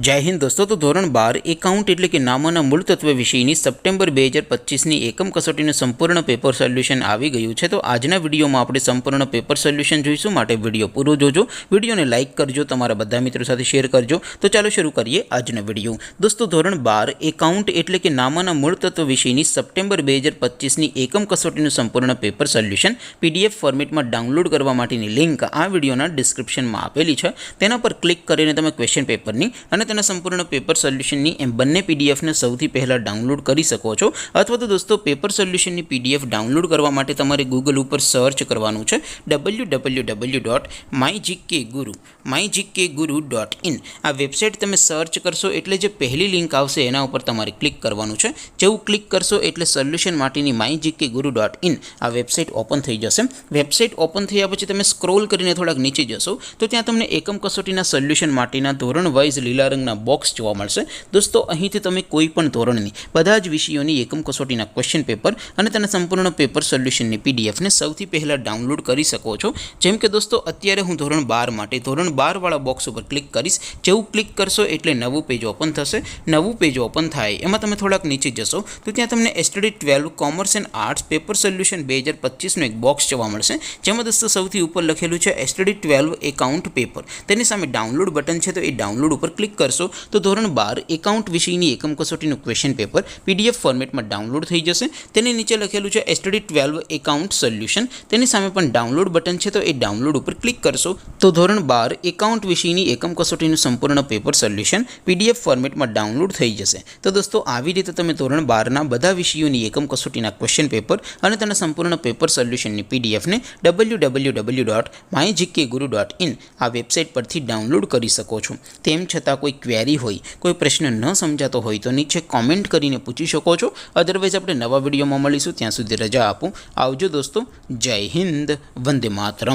जय हिंद दोस्तों। तो धोरण 12 एकाउंट एटले कि नामोना मूल तत्व विषयनी सप्टेम्बर 2025 एकम कसोटीનું સંપૂર્ણ પેપર સોલ્યુશન આવી ગયું છે। તો આજના વિડીયોમાં આપણે સંપૂર્ણ પેપર સોલ્યુશન જોઈશું, માટે વિડીયો પૂરો જોજો, વિડીયોને લાઇક કરજો, તમારા બધા મિત્રો સાથે શેર કરજો। તો ચાલો શરૂ કરીએ આજનો વિડીયો। દોસ્તો ધોરણ 12 એકાઉન્ટ એટલે કે નામોના મૂળ તત્વ વિષયની સપ્ટેમ્બર 2025 એકમ કસોટીનું સંપૂર્ણ પેપર સોલ્યુશન PDF ફોર્મેટમાં ડાઉનલોડ કરવા માટેની લિંક આ વિડીયોના ડિસ્ક્રિપ્શનમાં આપેલી છે। તેના પર ક્લિક કરીને તમે ક્વેશ્ચન પેપરની અને તેના સંપૂર્ણ પેપર સોલ્યુશનની એમ બંને પીડીએફને સૌથી પહેલાં ડાઉનલોડ કરી શકો છો। અથવા તો દોસ્તો પેપર સોલ્યુશનની PDF ડાઉનલોડ કરવા માટે તમારે ગૂગલ ઉપર સર્ચ કરવાનું છે www.mygkguru.in। આ વેબસાઇટ તમે સર્ચ કરશો એટલે જે પહેલી લિંક આવશે એના ઉપર તમારે ક્લિક કરવાનું છે। જેવું ક્લિક કરશો એટલે સોલ્યુશન માટેની mygkguru.in આ વેબસાઇટ ઓપન થઈ જશે। વેબસાઇટ ઓપન થયા પછી તમે સ્ક્રોલ કરીને થોડાક નીચે જશો તો ત્યાં તમને એકમ કસોટીના સોલ્યુશન માટેના ધોરણ વાઇઝ લીલા રંગના બોક્સ જોવા મળશે। દોસ્તો અહીંથી તમે કોઈ પણ ધોરણની બધા જ વિષયોની એકમ કસોટીના ક્વેશ્ચન પેપર અને તેના સંપૂર્ણ પેપર સોલ્યુશનની પીડીએફને સૌથી પહેલાં ડાઉનલોડ કરી શકો છો। જેમ કે દોસ્તો અત્યારે હું ધોરણ 12 માટે ધોરણ 12 વાળા બોક્સ ઉપર ક્લિક કરીશ। જેવું ક્લિક કરશો એટલે નવું પેજ ઓપન થશે। નવું પેજ ઓપન થાય એમાં તમે થોડાક નીચે જશો તો ત્યાં તમને STD 12 commerce and arts paper solution 2025નું એક બોક્સ જોવા મળશે, જેમાં દોસ્તો સૌથી ઉપર લખેલું છે STD 12 એકાઉન્ટ પેપર। તેની સામે ડાઉનલોડ બટન છે, તો એ ડાઉનલોડ ઉપર ક્લિક કરશો તો ધોરણ 12 એકાઉન્ટ વિષયની એકમ કસોટીનું ક્વેશ્ચન પેપર PDF ફોર્મેટમાં ડાઉનલોડ થઈ જશે। તેની નીચે લખેલું છે STD 12 એકાઉન્ટ સોલ્યુશન, તેની સામે પણ ડાઉનલોડ બટન છે, તો એ ડાઉનલોડ ઉપર ક્લિક કરશો તો ધોરણ 12 એકાઉન્ટ વિષયની એકમ કસોટીનું સંપૂર્ણ પેપર સોલ્યુશન PDF ફોર્મેટમાં ડાઉનલોડ થઈ જશે। તો દોસ્તો આવી રીતે તમે ધોરણ 12ના બધા વિષયોની એકમ કસોટીના ક્વેશ્ચન પેપર અને તેના સંપૂર્ણ પેપર સોલ્યુશનની PDFને www.mygkguru.in આ વેબસાઇટ પરથી ડાઉનલોડ કરી શકો છો। તેમ છતાં કોઈ ક્વેરી હોય, કોઈ પ્રશ્ન ન સમજાતો હોય તો નીચે કોમેન્ટ કરીને પૂછી શકો છો। અધરવાઇઝ આપણે નવા વિડીયોમાં મળીશું, ત્યાં સુધી રજા આપો। આવજો દોસ્તો, જય હિન્દ, વંદે માતરમ।